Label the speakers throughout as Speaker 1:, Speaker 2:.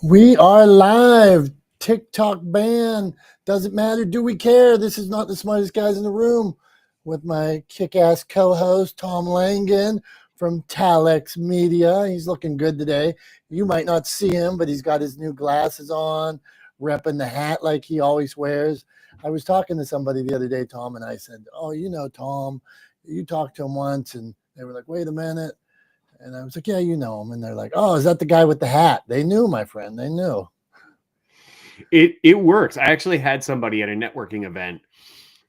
Speaker 1: We are live. TikTok ban. Doesn't matter. Do we care? This is not the smartest guys in the room with my kick-ass co-host, Tom Langan from Talex Media. He's looking good today. You might not see him, but he's got his new glasses on, repping the hat like he always wears. I was talking to somebody the other day, Tom, and I said, oh, you know, Tom, you talked to him once, and they were like, wait a minute. And I was like, yeah, you know him. And they're like, oh, is that the guy with the hat? They knew, my friend. They knew.
Speaker 2: It works. I actually had somebody at a networking event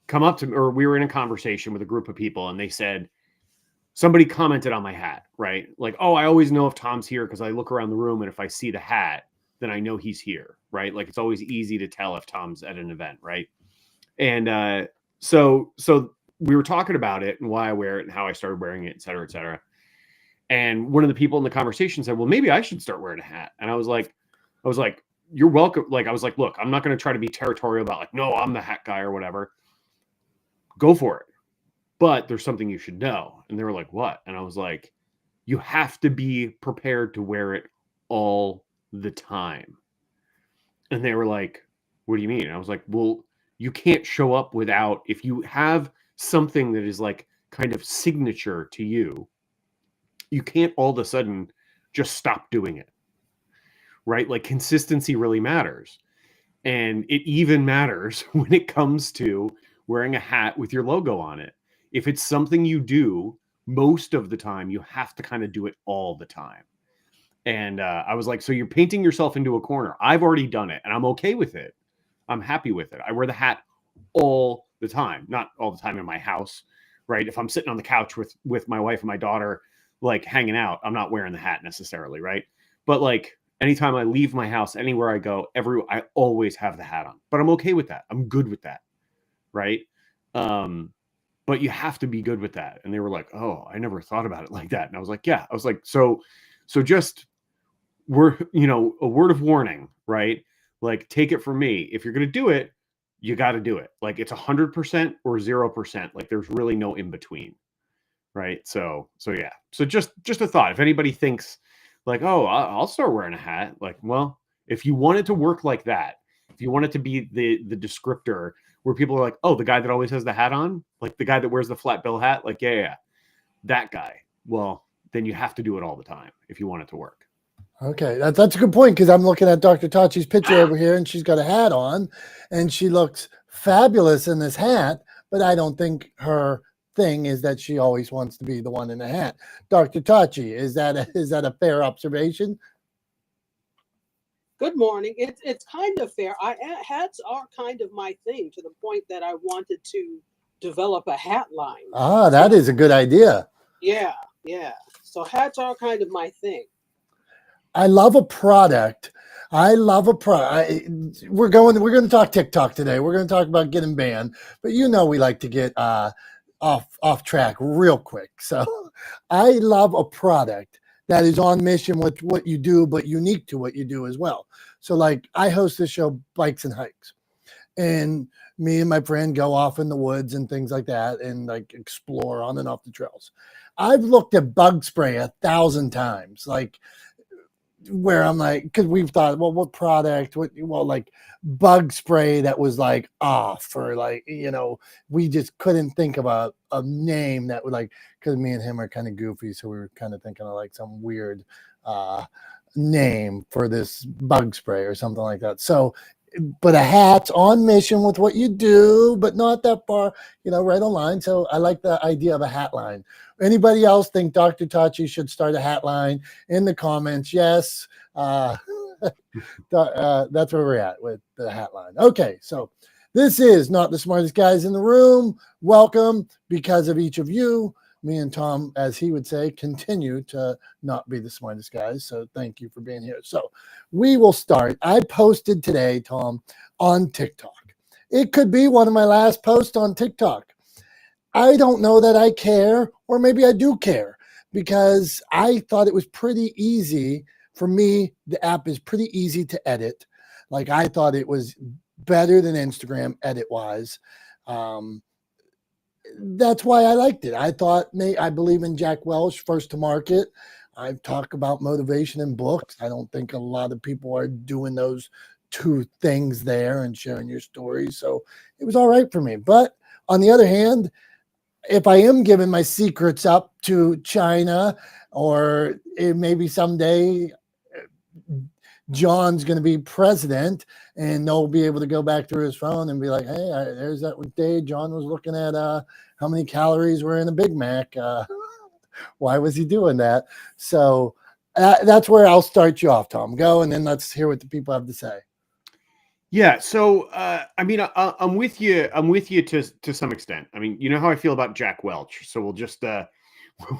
Speaker 2: come up to me, or we were in a conversation with a group of people, and they said, somebody commented on my hat, right? Like, oh, I always know if Tom's here because I look around the room, and if I see the hat, then I know he's here, right? Like, it's always easy to tell if Tom's at an event, right? And so we were talking about it and why I wear it and how I started wearing it, et cetera, et cetera. And one of the people in the conversation said, well, maybe I should start wearing a hat. And I was like, you're welcome. Like, I was like, look, I'm not going to try to be territorial about like, no, I'm the hat guy or whatever. Go for it. But there's something you should know. And they were like, what? And I was like, you have to be prepared to wear it all the time. And they were like, what do you mean? And I was like, well, you can't show up without, if you have something that is like kind of signature to you, you can't all of a sudden just stop doing it, right? Like, consistency really matters. And it even matters when it comes to wearing a hat with your logo on it. If it's something you do most of the time, you have to kind of do it all the time. And I was like, so you're painting yourself into a corner. I've already done it and I'm okay with it. I'm happy with it. I wear the hat all the time, not all the time in my house, right? If I'm sitting on the couch with my wife and my daughter, like hanging out, I'm not wearing the hat necessarily, right? But like anytime I leave my house, anywhere I go, I always have the hat on. But I'm okay with that. I'm good with that, right? But you have to be good with that. And they were like, oh, I never thought about it like that. And I was like, yeah. I was like, so just a word of warning, right? Like, take it from me. If you're gonna do it, you got to do it. Like, it's 100% or 0%. Like, there's really no in between. Right. So yeah. So just a thought. If anybody thinks like, oh, I'll start wearing a hat. Like, well, if you want it to work like that, if you want it to be the descriptor where people are like, oh, the guy that always has the hat on, like the guy that wears the flat bill hat, like, yeah, that guy. Well, then you have to do it all the time if you want it to work.
Speaker 1: Okay, that's a good point, because I'm looking at Dr. Tachi's picture over here, and she's got a hat on, and she looks fabulous in this hat, but I don't think her thing is that she always wants to be the one in the hat. Dr. Tachi, is that a fair observation?
Speaker 3: Good morning. It's kind of fair. Hats are kind of my thing, to the point that I wanted to develop a hat line.
Speaker 1: Ah, that is a good idea.
Speaker 3: Yeah. So hats are kind of my thing.
Speaker 1: I love a product. We're going to talk TikTok today. We're going to talk about getting banned, but we like to get off track real quick. So I love a product that is on mission with what you do, but unique to what you do as well. So like, I host this show, Bikes and Hikes, and me and my friend go off in the woods and things like that and like explore on and off the trails. I've looked at bug spray 1,000 times, like, where I'm like, because we've thought, well, what product, like bug spray that was like off, or like, we just couldn't think of a name that would, like, because me and him are kind of goofy, so we were kind of thinking of like some weird name for this bug spray or something like that. So, but a hat's on mission with what you do, but not that far, right on line. So I like the idea of a hat line. Anybody else think Dr. Tachi should start a hat line? In the comments, yes. That's where we're at with the hat line. Okay, so this is not the smartest guys in the room. Welcome. Because of each of you, me and Tom, as he would say, continue to not be the smartest guys. So thank you for being here. So we will start. I posted today, Tom, on TikTok. It could be one of my last posts on TikTok. I don't know that I care, or maybe I do care, because I thought it was pretty easy for me. The app is pretty easy to edit. Like, I thought it was better than Instagram edit-wise. That's why I liked it. I believe in Jack Welch, first to market. I talk about motivation in books. I don't think a lot of people are doing those two things there and sharing your stories. So it was all right for me. But on the other hand, if I am giving my secrets up to China, or maybe someday John's going to be president, and they'll be able to go back through his phone and be like, hey, there's that day John was looking at how many calories were in a Big Mac. Why was he doing that? So that's where I'll start you off, Tom. Go, and then let's hear what the people have to say.
Speaker 2: Yeah. So, I mean, I'm with you. I'm with you to some extent. I mean, you know how I feel about Jack Welch. So we'll just,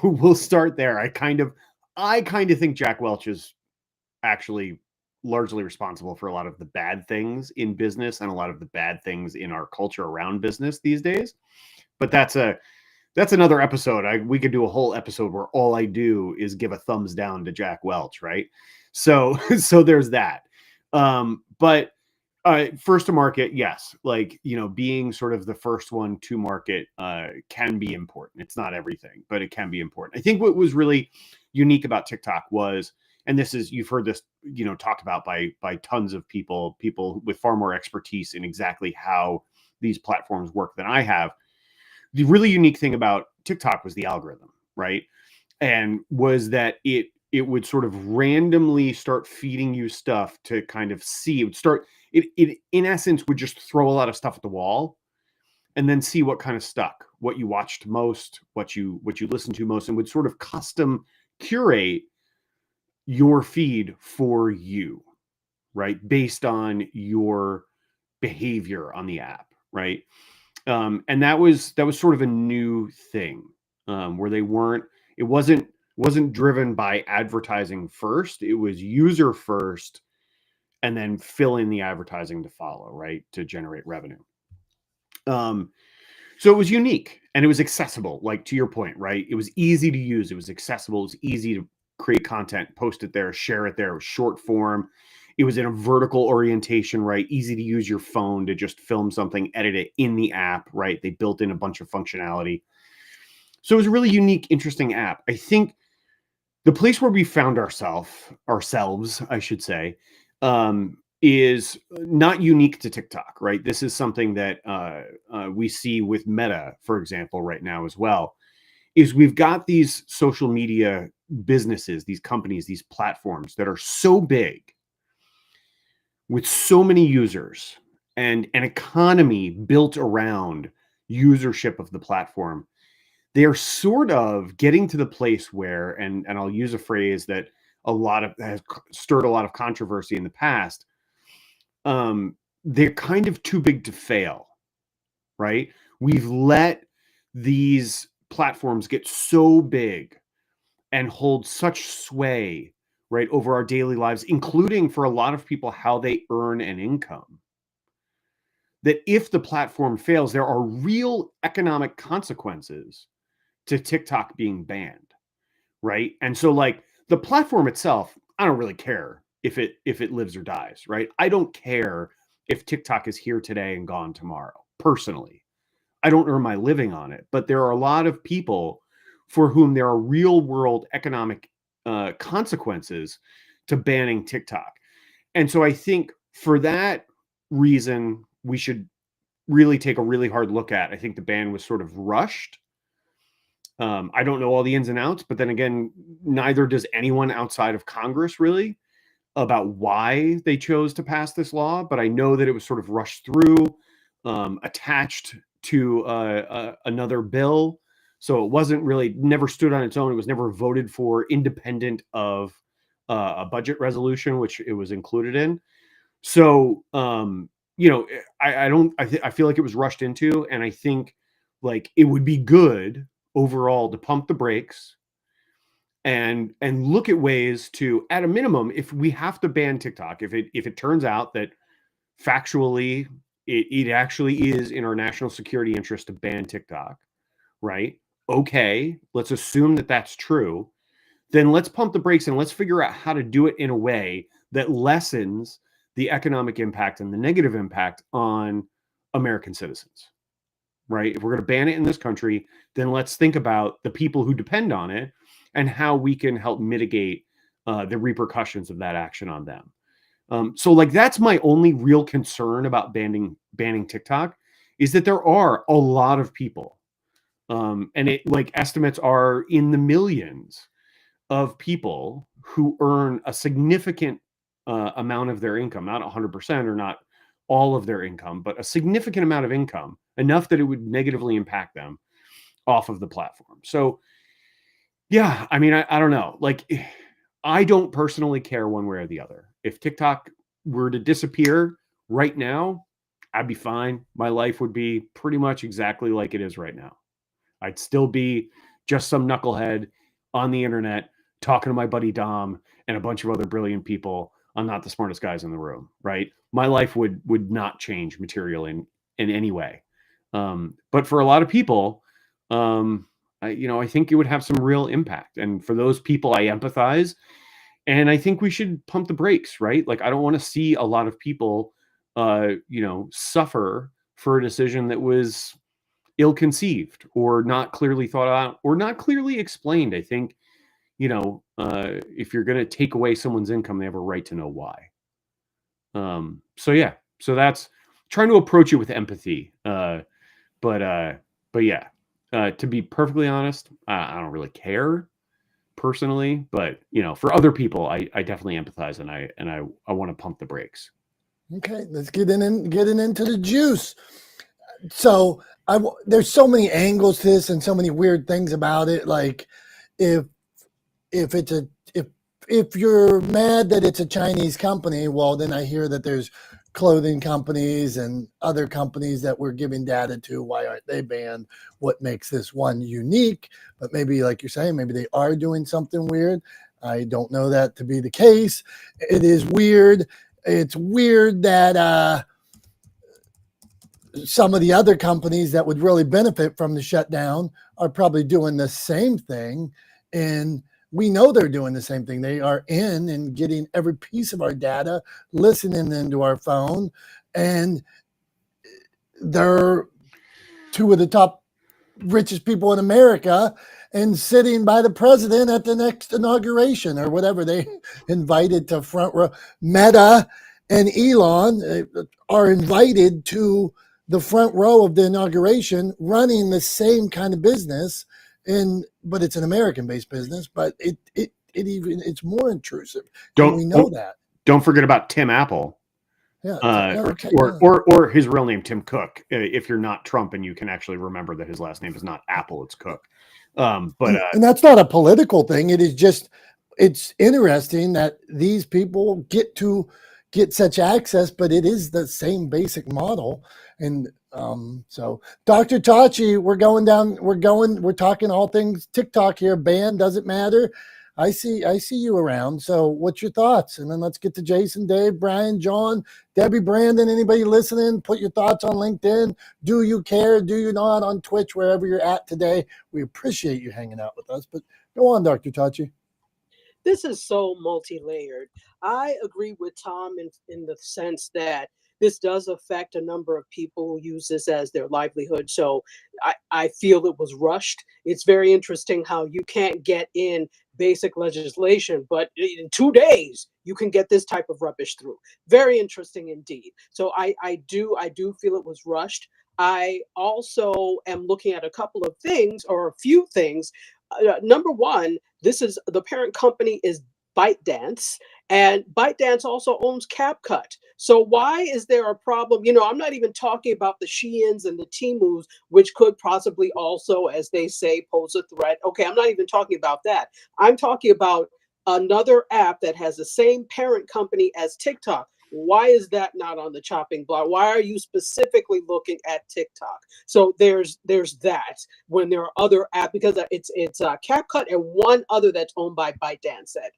Speaker 2: we'll start there. I kind of think Jack Welch is actually largely responsible for a lot of the bad things in business and a lot of the bad things in our culture around business these days. But that's another episode. We could do a whole episode where all I do is give a thumbs down to Jack Welch, right? So there's that. But first to market, yes. Like, being sort of the first one to market can be important. It's not everything, but it can be important. I think what was really unique about TikTok was, and this is, you've heard this, talked about by tons of people with far more expertise in exactly how these platforms work than I have. The really unique thing about TikTok was the algorithm, right? And was that it would sort of randomly start feeding you stuff to kind of see. It in essence would just throw a lot of stuff at the wall and then see what kind of stuck, what you watched most, what you listened to most, and would sort of custom curate your feed for you, right? Based on your behavior on the app, right? And that was sort of a new thing, where it wasn't driven by advertising first. It was user first, and then fill in the advertising to follow, right? To generate revenue. So it was unique and it was accessible, like to your point, right? It was easy to use. It was accessible. It was easy to create content, post it there, share it there. It was short form. It was in a vertical orientation, right? Easy to use your phone to just film something, edit it in the app, right? They built in a bunch of functionality. So it was a really unique, interesting app. I think the place where we found ourselves, I should say, is not unique to TikTok, right? This is something that we see with Meta, for example, right now as well, is we've got these social media businesses, these companies, these platforms that are so big with so many users and an economy built around usership of the platform. They are sort of getting to the place where, and I'll use a phrase that has stirred a lot of controversy in the past. They're kind of too big to fail, right? We've let these platforms get so big and hold such sway, right, over our daily lives, including for a lot of people, how they earn an income, that if the platform fails, there are real economic consequences to TikTok being banned, right? And so, like, the platform itself, I don't really care if it lives or dies, right? I don't care if TikTok is here today and gone tomorrow. Personally, I don't earn my living on it, but there are a lot of people for whom there are real world economic consequences to banning TikTok. And so I think for that reason, we should really take a really hard look at. I think the ban was sort of rushed. I don't know all the ins and outs, but then again, neither does anyone outside of Congress really, about why they chose to pass this law. But I know that it was sort of rushed through, attached to another bill. So it wasn't really, never stood on its own. It was never voted for independent of a budget resolution, which it was included in. So, I feel like it was rushed into, and I think like it would be good overall to pump the brakes and look at ways to, at a minimum, if we have to ban TikTok, if it turns out that factually it actually is in our national security interest to ban TikTok, right? Okay, let's assume that that's true. Then let's pump the brakes and let's figure out how to do it in a way that lessens the economic impact and the negative impact on American citizens, right? If we're going to ban it in this country, then let's think about the people who depend on it and how we can help mitigate the repercussions of that action on them. So like that's my only real concern about banning TikTok, is that there are a lot of people, and it like estimates are in the millions of people who earn a significant amount of their income, not 100% or not all of their income, but a significant amount of income, enough that it would negatively impact them off of the platform. So yeah, I mean, I don't know. Like, I don't personally care one way or the other. If TikTok were to disappear right now, I'd be fine. My life would be pretty much exactly like it is right now. I'd still be just some knucklehead on the internet talking to my buddy Dom and a bunch of other brilliant people. I'm not the smartest guys in the room, right? My life would not change materially in any way. But for a lot of people, I think it would have some real impact. And for those people, I empathize. And I think we should pump the brakes, right? Like, I don't want to see a lot of people, suffer for a decision that was ill-conceived or not clearly thought out or not clearly explained. I think, if you're going to take away someone's income, they have a right to know why. So that's trying to approach it with empathy. But yeah, to be perfectly honest, I don't really care personally, but for other people, I definitely empathize, and I want to pump the brakes.
Speaker 1: Okay, let's get into the juice. So there's so many angles to this and so many weird things about it. Like if you're mad that it's a Chinese company, well, then I hear that there's clothing companies and other companies that we're giving data to. Why aren't they banned? What makes this one unique? But maybe, like you're saying, maybe they are doing something weird. I don't know that to be the case. It is weird. It's weird that some of the other companies that would really benefit from the shutdown are probably doing the same thing. And we know they're doing the same thing. They are in and getting every piece of our data, listening into our phone, and they're two of the top richest people in America and sitting by the president at the next inauguration or whatever. They invited to front row. Meta and Elon are invited to the front row of the inauguration, running the same kind of business. But it's an American-based business, but it's more intrusive. We know that.
Speaker 2: Don't forget about Tim Apple.
Speaker 1: Yeah.
Speaker 2: Or his real name, Tim Cook. If you're not Trump and you can actually remember that his last name is not Apple, it's Cook. And
Speaker 1: that's not a political thing. It is just, it's interesting that these people get such access, but it is the same basic model. And so Dr. Tachi, we're talking all things TikTok here. Ban doesn't matter. I see you around. So what's your thoughts? And then let's get to Jason, Dave, Brian, John, Debbie, Brandon, anybody listening, put your thoughts on LinkedIn. Do you care? Do you not? On Twitch, wherever you're at today. We appreciate you hanging out with us, but go on, Dr. Tachi.
Speaker 3: This is so multi-layered. I agree with Tom in the sense that this does affect a number of people who use this as their livelihood. So I feel it was rushed. It's very interesting how you can't get in basic legislation, but in 2 days you can get this type of rubbish through. Very interesting indeed. So I do feel it was rushed. I also am looking at a couple of things, or a few things. Number one, the parent company is ByteDance, and ByteDance also owns CapCut. So why is there a problem? I'm not even talking about the Sheins and the Temus, which could possibly also, as they say, pose a threat. Okay, I'm not even talking about that. I'm talking about another app that has the same parent company as TikTok. Why is that not on the chopping block? Why are you specifically looking at TikTok? So there's that, when there are other apps, because it's CapCut and one other that's owned by ByteDance that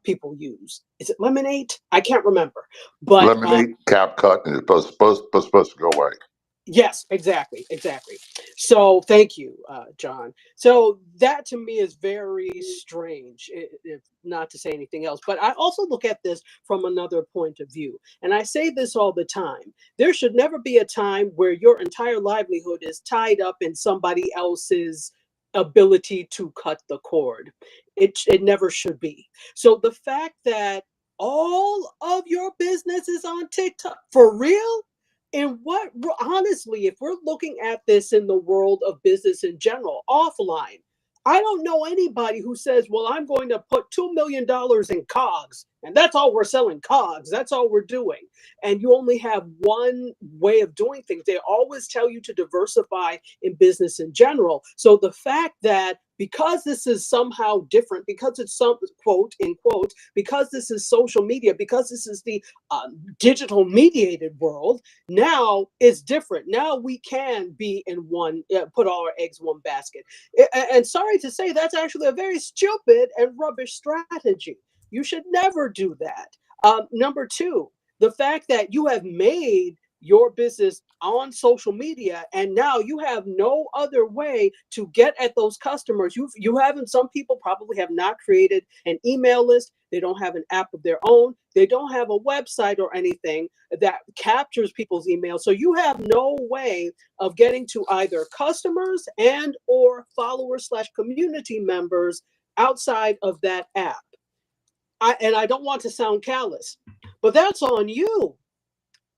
Speaker 3: people use. Is it Lemonade? I can't remember. But
Speaker 4: Lemonade, CapCut, and it's supposed to go away.
Speaker 3: Yes, exactly. So thank you, John. So that to me is very strange, if not to say anything else. But I also look at this from another point of view. And I say this all the time. There should never be a time where your entire livelihood is tied up in somebody else's ability to cut the cord. It never should be. So the fact that all of your business is on TikTok for real, and what honestly, if we're looking at this in the world of business in general, offline, I don't know anybody who says, well, I'm going to put $2 million in COGS, and that's all we're selling, COGS. That's all we're doing. And you only have one way of doing things. They always tell you to diversify in business in general. So the fact that because this is somehow different, because it's some quote in quote, because this is social media, because this is the digital mediated world, now it's different. Now we can be in one, put all our eggs in one basket. And sorry to say, that's actually a very stupid and rubbish strategy. You should never do that. Number two, the fact that you have made your business on social media and now you have no other way to get at those customers. You haven't, some people probably have not created an email list. They don't have an app of their own. They don't have a website or anything that captures people's emails. So you have no way of getting to either customers and or followers / community members outside of that app. And I don't want to sound callous, but that's on you.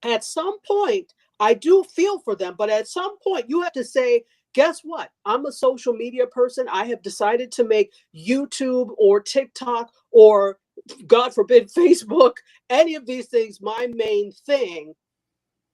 Speaker 3: At some point, I do feel for them, but at some point you have to say, guess what? I'm a social media person. I have decided to make YouTube or TikTok or, God forbid, Facebook, any of these things my main thing.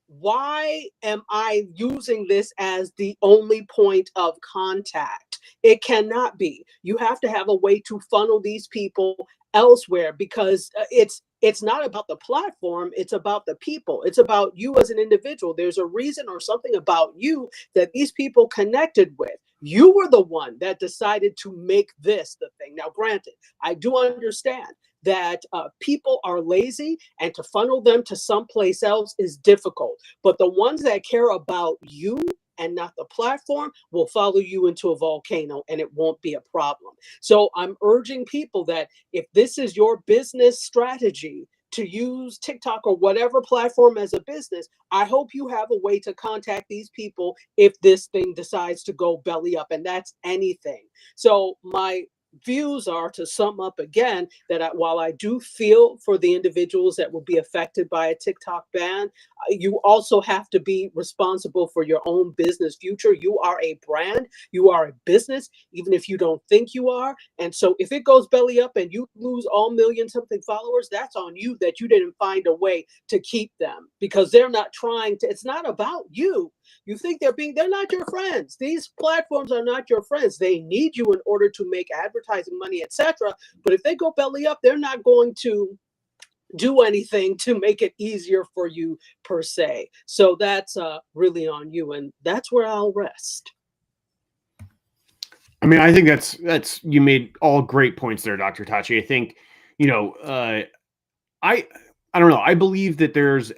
Speaker 3: Why am I using this as the only point of contact? It cannot be. You have to have a way to funnel these people elsewhere, because it's not about the platform, it's about the people. It's about you as an individual. There's a reason or something about you that these people connected with. You were the one that decided to make this the thing. Now, granted, I do understand that people are lazy, and to funnel them to someplace else is difficult. But the ones that care about you and not the platform will follow you into a volcano, and it won't be a problem. So I'm urging people that if this is your business strategy to use TikTok or whatever platform as a business, I hope you have a way to contact these people if this thing decides to go belly up, and that's anything. So my views are, to sum up again, that while I do feel for the individuals that will be affected by a TikTok ban, you also have to be responsible for your own business future. You are a brand, you are a business, even if you don't think you are. And so if it goes belly up and you lose all million something followers, that's on you, that you didn't find a way to keep them, because they're not trying to, it's not about you. You think they're not your friends. These platforms are not your friends. They need you in order to make advertising money, etc. But if they go belly up, they're not going to do anything to make it easier for you per se. So that's really on you, and that's where I'll rest.
Speaker 2: I mean, I think that's you made all great points there, Dr. Tachi. I think, I don't know. I believe that there's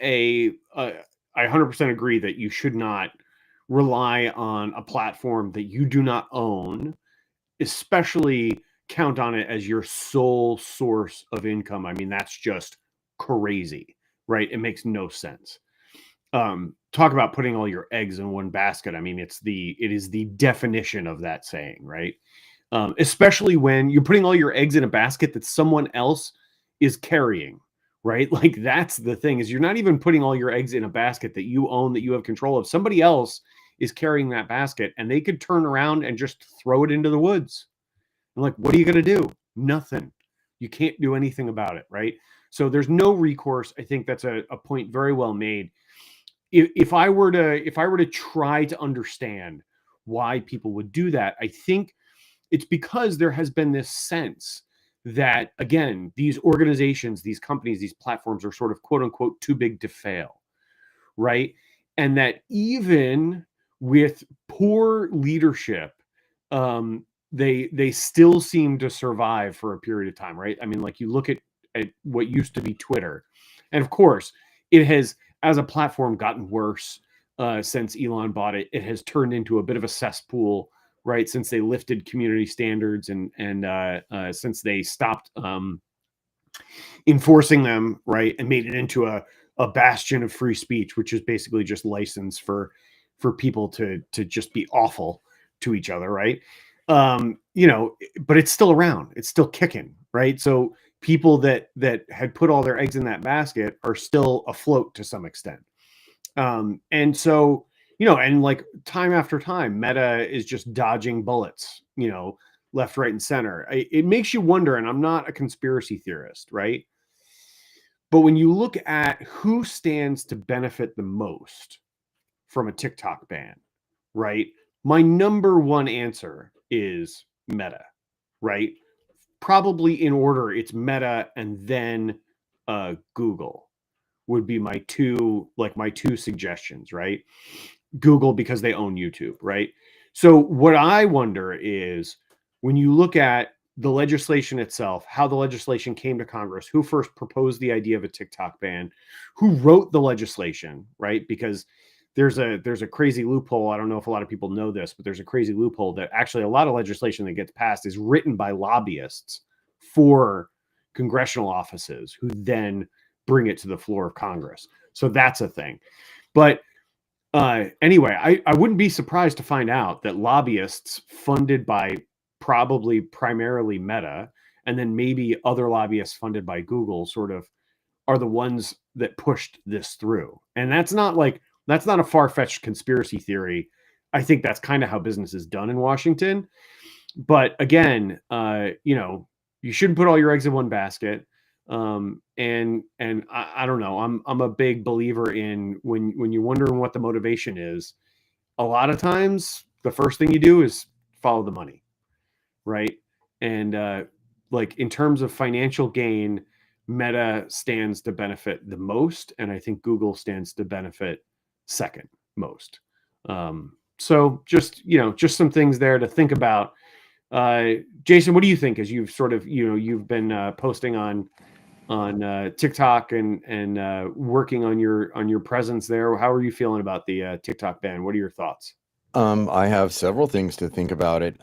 Speaker 2: I 100% agree that you should not rely on a platform that you do not own, especially count on it as your sole source of income. I mean, that's just crazy, right? It makes no sense. Talk about putting all your eggs in one basket. I mean, it is the definition of that saying, right? Especially when you're putting all your eggs in a basket that someone else is carrying, right? Like, that's the thing, is you're not even putting all your eggs in a basket that you own, that you have control of. Somebody else is carrying that basket, and they could turn around and just throw it into the woods. And like, what are you going to do? Nothing. You can't do anything about it, right? So there's no recourse. I think that's a point very well made. If I were to try to understand why people would do that, I think it's because there has been this sense that, again, these organizations, these companies, these platforms are sort of quote unquote too big to fail, right? And that even with poor leadership, they still seem to survive for a period of time, right? I mean, like, you look at what used to be Twitter, and of course, it has, as a platform, gotten worse since Elon bought it. It has turned into a bit of a cesspool, right? Since they lifted community standards and since they stopped enforcing them, right, and made it into a bastion of free speech, which is basically just license for people to just be awful to each other, right? You know, but it's still around. It's still kicking, right? So people that had put all their eggs in that basket are still afloat to some extent. And so, you know, and like time after time, Meta is just dodging bullets, you know, left, right, and center. It makes you wonder, and I'm not a conspiracy theorist, right? But when you look at who stands to benefit the most from a TikTok ban, right? My number one answer is Meta, right? Probably in order, it's Meta and then Google would be my two suggestions, right? Google because they own YouTube, right? So what I wonder is when you look at the legislation itself, how the legislation came to Congress, who first proposed the idea of a TikTok ban, who wrote the legislation, right? Because there's a crazy loophole. I don't know if a lot of people know this, but there's a crazy loophole that actually a lot of legislation that gets passed is written by lobbyists for congressional offices who then bring it to the floor of Congress. So that's a thing. But anyway, I wouldn't be surprised to find out that lobbyists funded by probably primarily Meta and then maybe other lobbyists funded by Google sort of are the ones that pushed this through. And that's not a far-fetched conspiracy theory. I think that's kind of how business is done in Washington. But again, you know, you shouldn't put all your eggs in one basket. And I don't know. I'm a big believer in when you're wondering what the motivation is. A lot of times, the first thing you do is follow the money, right? And like in terms of financial gain, Meta stands to benefit the most, and I think Google stands to benefit second most. So just just some things there to think about. Jason, what do you think as you've sort of you've been posting on TikTok and working on your presence there? How are you feeling about the TikTok ban? What are your thoughts?
Speaker 5: I have several things to think about it.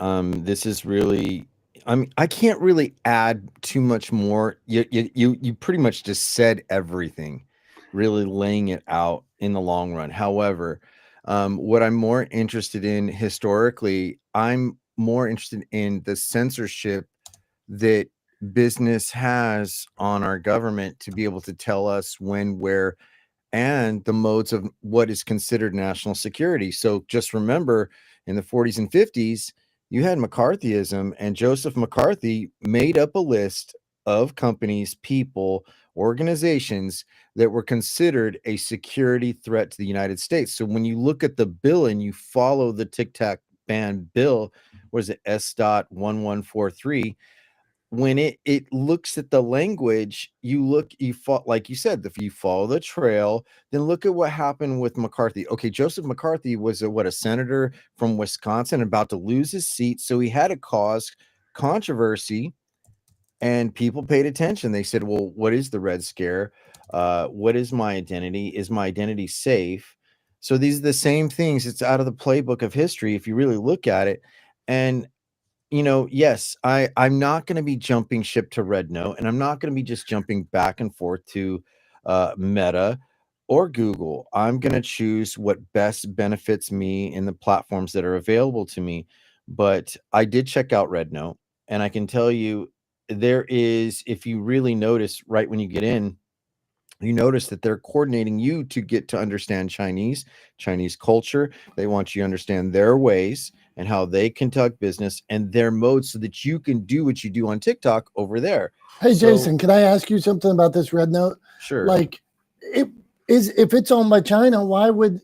Speaker 5: This is really, I can't really add too much more. You pretty much just said everything, really laying it out in the long run. However, what I'm more interested in historically, I'm more interested in the censorship that business has on our government to be able to tell us when, where, and the modes of what is considered national security. So just remember, in the 40s and 50s, you had McCarthyism, and Joseph McCarthy made up a list of companies, people, organizations that were considered a security threat to the United States. So when you look at the bill and you follow the TikTok ban bill, was it S.1143? When it looks at the language, like you said, if you follow the trail, then look at what happened with McCarthy. Okay, Joseph McCarthy was a senator from Wisconsin about to lose his seat, so he had to cause controversy, and people paid attention. They said, well, what is the Red Scare? What is my identity? Is my identity safe? So these are the same things. It's out of the playbook of history if you really look at it. And yes, I'm not going to be jumping ship to Red Note, and I'm not going to be just jumping back and forth to Meta or Google. I'm going to choose what best benefits me in the platforms that are available to me. But I did check out Red Note, and I can tell you there is, if you really notice right when you get in, you notice that they're coordinating you to get to understand Chinese culture. They want you to understand their ways and how they conduct business and their modes so that you can do what you do on TikTok over there.
Speaker 1: Hey, Jason, can I ask you something about this Red Note?
Speaker 5: Sure.
Speaker 1: Like, if it's owned by China, wouldn't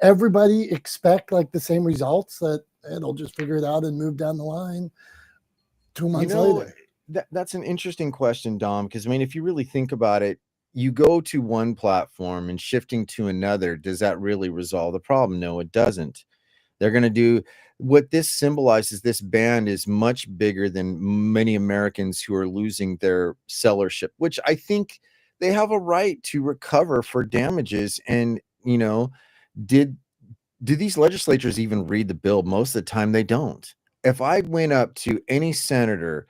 Speaker 1: everybody expect like the same results, that it'll just figure it out and move down the line 2 months later?
Speaker 5: That's an interesting question, Dom, because I mean, if you really think about it, you go to one platform and shifting to another, does that really resolve the problem? No, it doesn't. They're going to do what this symbolizes. This ban is much bigger than many Americans who are losing their sellership, which I think they have a right to recover for damages. And, do these legislatures even read the bill? Most of the time they don't. If I went up to any senator,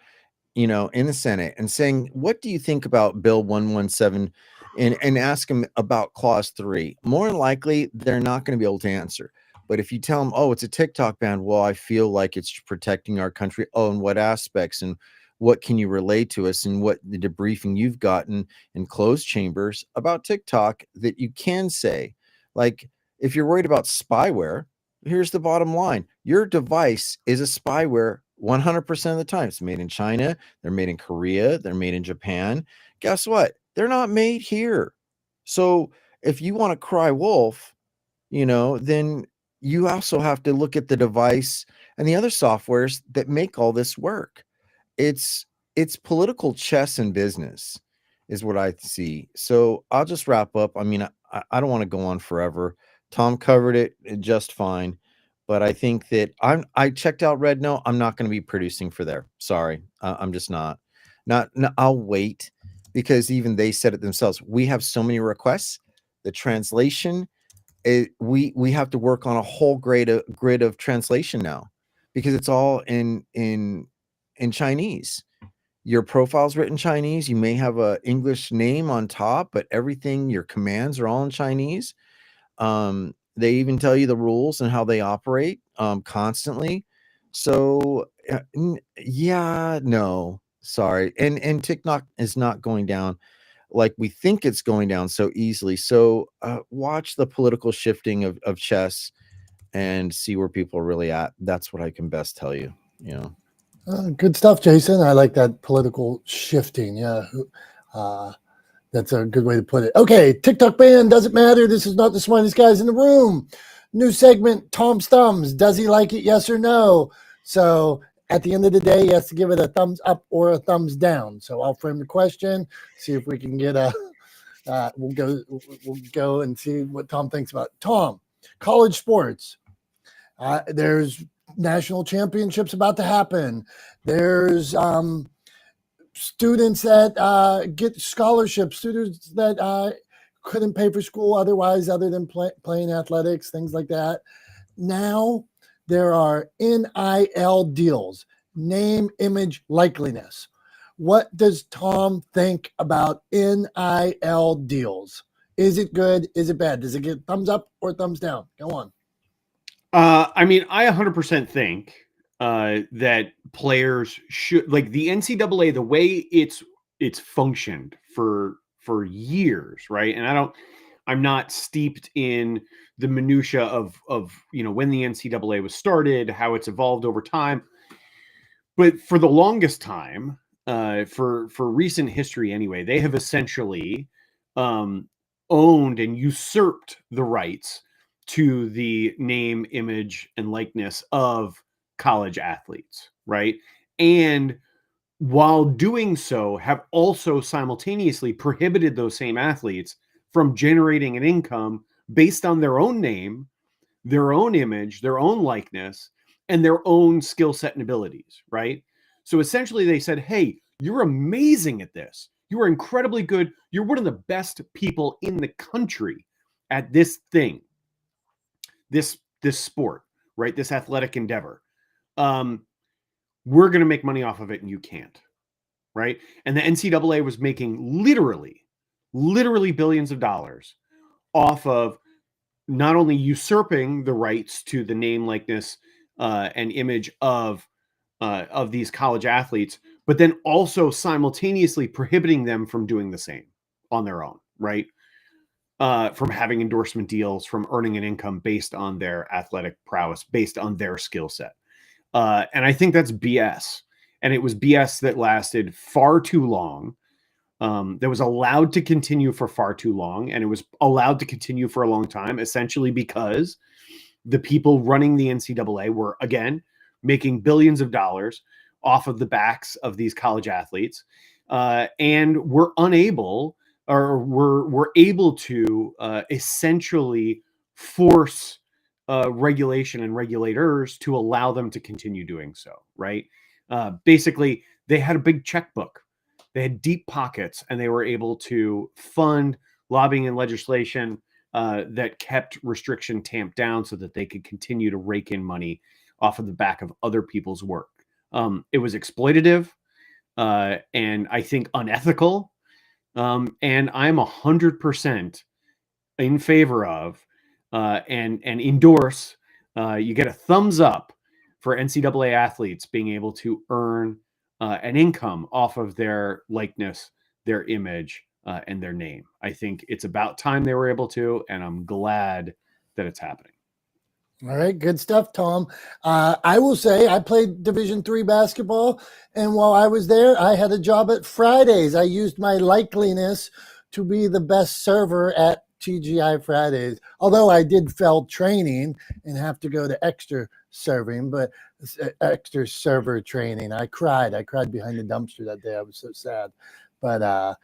Speaker 5: in the Senate and saying, what do you think about Bill 117 and ask them about clause 3, more than likely, they're not going to be able to answer. But if you tell them, oh, it's a TikTok ban, well, I feel like it's protecting our country. Oh, in what aspects, and what can you relate to us, and what the debriefing you've gotten in closed chambers about TikTok that you can say. Like, if you're worried about spyware, here's the bottom line. Your device is a spyware 100% of the time. It's made in China. They're made in Korea. They're made in Japan. Guess what? They're not made here. So if you want to cry wolf, then you also have to look at the device and the other softwares that make all this work. It's political chess in business is what I see. So I'll just wrap up. I mean, I don't want to go on forever. Tom covered it just fine, but I think that I checked out Red Note. I'm not going to be producing for there. Sorry. I'm just not. I'll wait, because even they said it themselves. We have so many requests. The translation, we have to work on a whole grid of translation now, because it's all in Chinese. Your profile's written Chinese. You may have a English name on top, but everything, your commands are all in Chinese. They even tell you the rules and how they operate constantly. So yeah, no, sorry. And TikTok is not going down like we think it's going down so easily. So watch the political shifting of chess and see where people are really at. That's what I can best tell you.
Speaker 1: Good stuff, Jason. I like that political shifting. Yeah. That's a good way to put it. Okay, TikTok ban, doesn't matter. This is not the smartest guys in the room. New segment, Tom's Thumbs. Does he like it, yes or no? So at the end of the day, he has to give it a thumbs up or a thumbs down. So I'll frame the question, see if we can get we'll go and see what Tom thinks about it. Tom, college sports. There's national championships about to happen. There's students that get scholarships, students that couldn't pay for school otherwise, other than playing athletics, things like that. Now there are NIL deals, name, image, likeliness. What does Tom think about NIL deals? Is it good? Is it bad? Does it get thumbs up or thumbs down? Go on.
Speaker 2: I mean, I 100% think that players should, like the NCAA, the way it's functioned for years, right? And I'm not steeped in the minutia of when the NCAA was started, how it's evolved over time. But for the longest time, for recent history anyway, they have essentially owned and usurped the rights to the name, image, and likeness of college athletes, right? And while doing so, have also simultaneously prohibited those same athletes from generating an income based on their own name, their own image, their own likeness, and their own skill set and abilities, right? So essentially they said, hey, you're amazing at this. You are incredibly good. You're one of the best people in the country at this thing, this sport, right? This athletic endeavor. We're going to make money off of it and you can't, right? And the NCAA was making literally billions of dollars off of not only usurping the rights to the name, likeness, and image of these college athletes, but then also simultaneously prohibiting them from doing the same on their own, right? From having endorsement deals, from earning an income based on their athletic prowess, based on their skill set. And I think that's BS. And it was BS that lasted far too long. That was allowed to continue for far too long. And it was allowed to continue for a long time, essentially because the people running the NCAA were, again, making billions of dollars off of the backs of these college athletes, and were unable, or were able to essentially force regulation and regulators to allow them to continue doing so, right? Basically, they had a big checkbook. They had deep pockets, and they were able to fund lobbying and legislation that kept restriction tamped down so that they could continue to rake in money off of the back of other people's work. It was exploitative and I think unethical. And I'm 100% in favor of and endorse you get a thumbs up for NCAA athletes being able to earn an income off of their likeness, their image, and their name. I think it's about time they were able to, and I'm glad that it's happening.
Speaker 1: All right, good stuff, Tom. I will say I played Division III basketball, and while I was there, I had a job at Fridays. I used my likeliness to be the best server at TGI Fridays, although I did fail training and have to go to extra serving, but extra server training. I cried behind the dumpster that day. I was so sad. But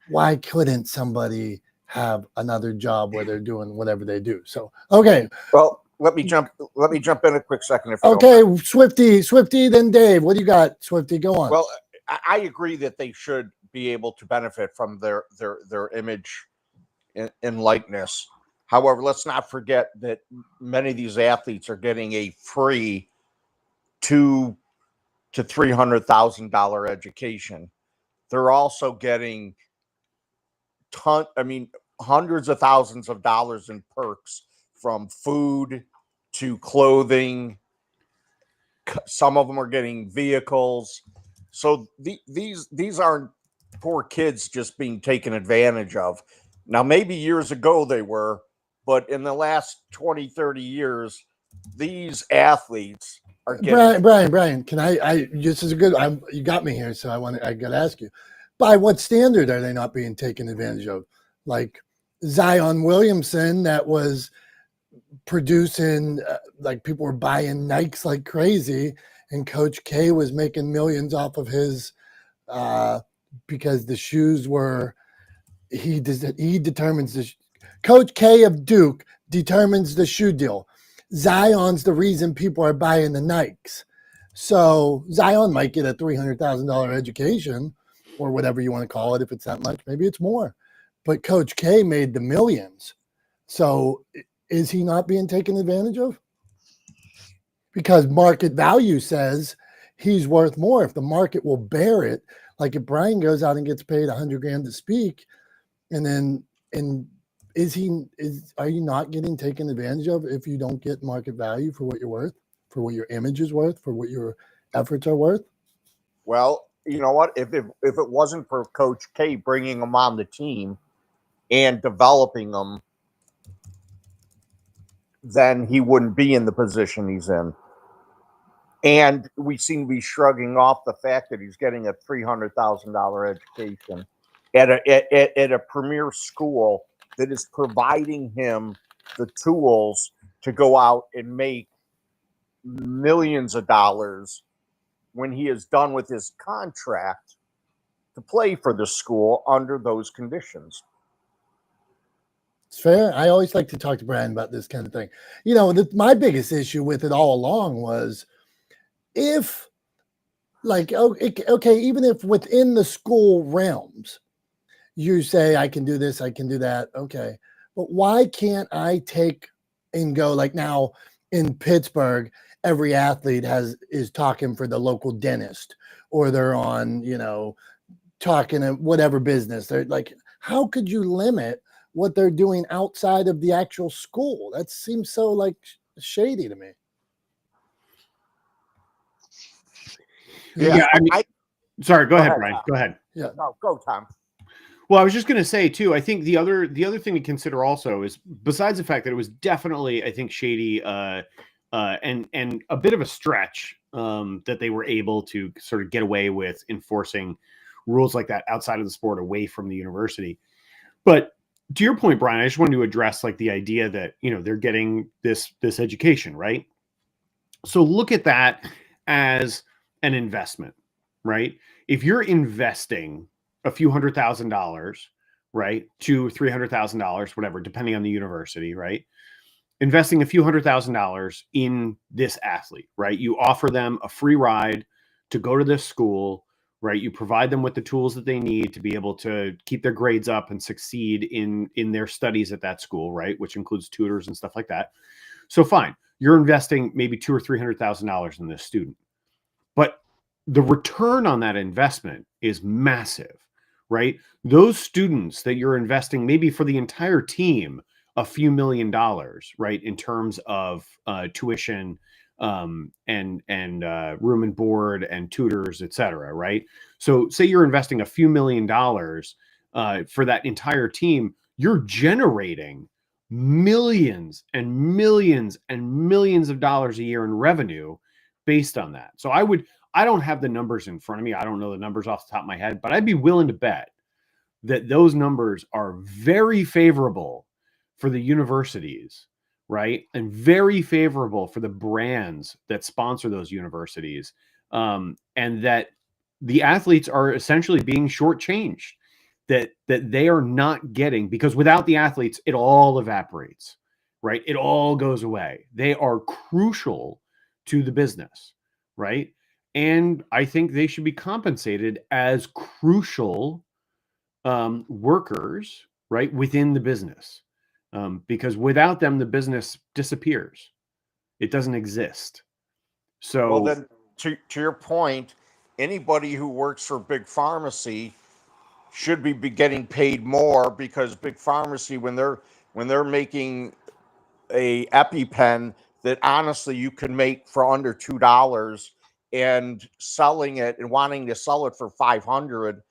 Speaker 1: why couldn't somebody have another job where they're doing whatever they do? So, okay.
Speaker 6: Well, let me jump in a quick second. If you
Speaker 1: Okay, Swifty, then Dave. What do you got, Swifty? Go on.
Speaker 6: Well, I agree that they should be able to benefit from their image and likeness. However, let's not forget that many of these athletes are getting a free $200,000 to $300,000 education. They're also getting hundreds of thousands of dollars in perks, from food to clothing. Some of them are getting vehicles. So these aren't poor kids just being taken advantage of. Now, maybe years ago they were, but in the last 20, 30 years, these athletes are getting...
Speaker 1: Brian, can I this is a good, you got me here, so I got to ask you, by what standard are they not being taken advantage of? Like Zion Williamson, that was producing, like people were buying Nikes like crazy, and Coach K was making millions off of his, because the shoes were, he determines Coach K of Duke determines the shoe deal. Zion's the reason people are buying the Nikes. So Zion might get a $300,000 education, or whatever you want to call it. If it's that much, maybe it's more. But Coach K made the millions. So is he not being taken advantage of? Because market value says he's worth more. If the market will bear it, like if Brian goes out and gets paid $100,000 to speak, are you not getting taken advantage of if you don't get market value for what you're worth, for what your image is worth, for what your efforts are worth?
Speaker 6: Well, you know what? If it wasn't for Coach K bringing them on the team and developing them, then he wouldn't be in the position he's in. And we seem to be shrugging off the fact that he's getting a $300,000 education at a premier school that is providing him the tools to go out and make millions of dollars when he is done with his contract to play for the school under those conditions.
Speaker 1: It's fair. I always like to talk to Brian about this kind of thing. You know, my biggest issue with it all along was, if, like, okay, even if within the school realms, you say, I can do this, I can do that. Okay. But why can't I take and go, like now in Pittsburgh, every athlete is talking for the local dentist, or they're on, talking to whatever business. They're like, how could you limit what they're doing outside of the actual school? That seems so like shady to me.
Speaker 2: Yeah. Sorry, go ahead, Brian. Go ahead.
Speaker 1: Yeah.
Speaker 6: No, go, Tom.
Speaker 2: Well, I was just going to say too, I think the other thing to consider also is, besides the fact that it was definitely, I think, shady and a bit of a stretch that they were able to sort of get away with enforcing rules like that outside of the sport, away from the university. But to your point, Brian, I just wanted to address like the idea that, they're getting this education, right? So look at that as an investment, right? If you're investing a few $100,000, right, to $300,000, whatever, depending on the university, right? Investing a few $100,000 in this athlete, right? You offer them a free ride to go to this school, right? You provide them with the tools that they need to be able to keep their grades up and succeed in their studies at that school, right? Which includes tutors and stuff like that. So fine, you're investing maybe $200,000 or $300,000 in this student, but the return on that investment is massive, right? Those students that you're investing maybe for the entire team a few $1 million, right, in terms of tuition and room and board and tutors, et cetera, right? So say you're investing a few $1 million for that entire team, you're generating millions and millions and millions of dollars a year in revenue based on that. So I don't have the numbers in front of me. I don't know the numbers off the top of my head, but I'd be willing to bet that those numbers are very favorable for the universities, right? And very favorable for the brands that sponsor those universities. And that the athletes are essentially being shortchanged, that they are not getting, because without the athletes, it all evaporates, right? It all goes away. They are crucial to the business, right? And I think they should be compensated as crucial workers, right, within the business, because without them, the business disappears. It doesn't exist. So,
Speaker 6: Well, then, to your point, anybody who works for big pharmacy should be getting paid more, because big pharmacy, when they're making a EpiPen that honestly you can make for under $2 and selling it and wanting to sell it for 500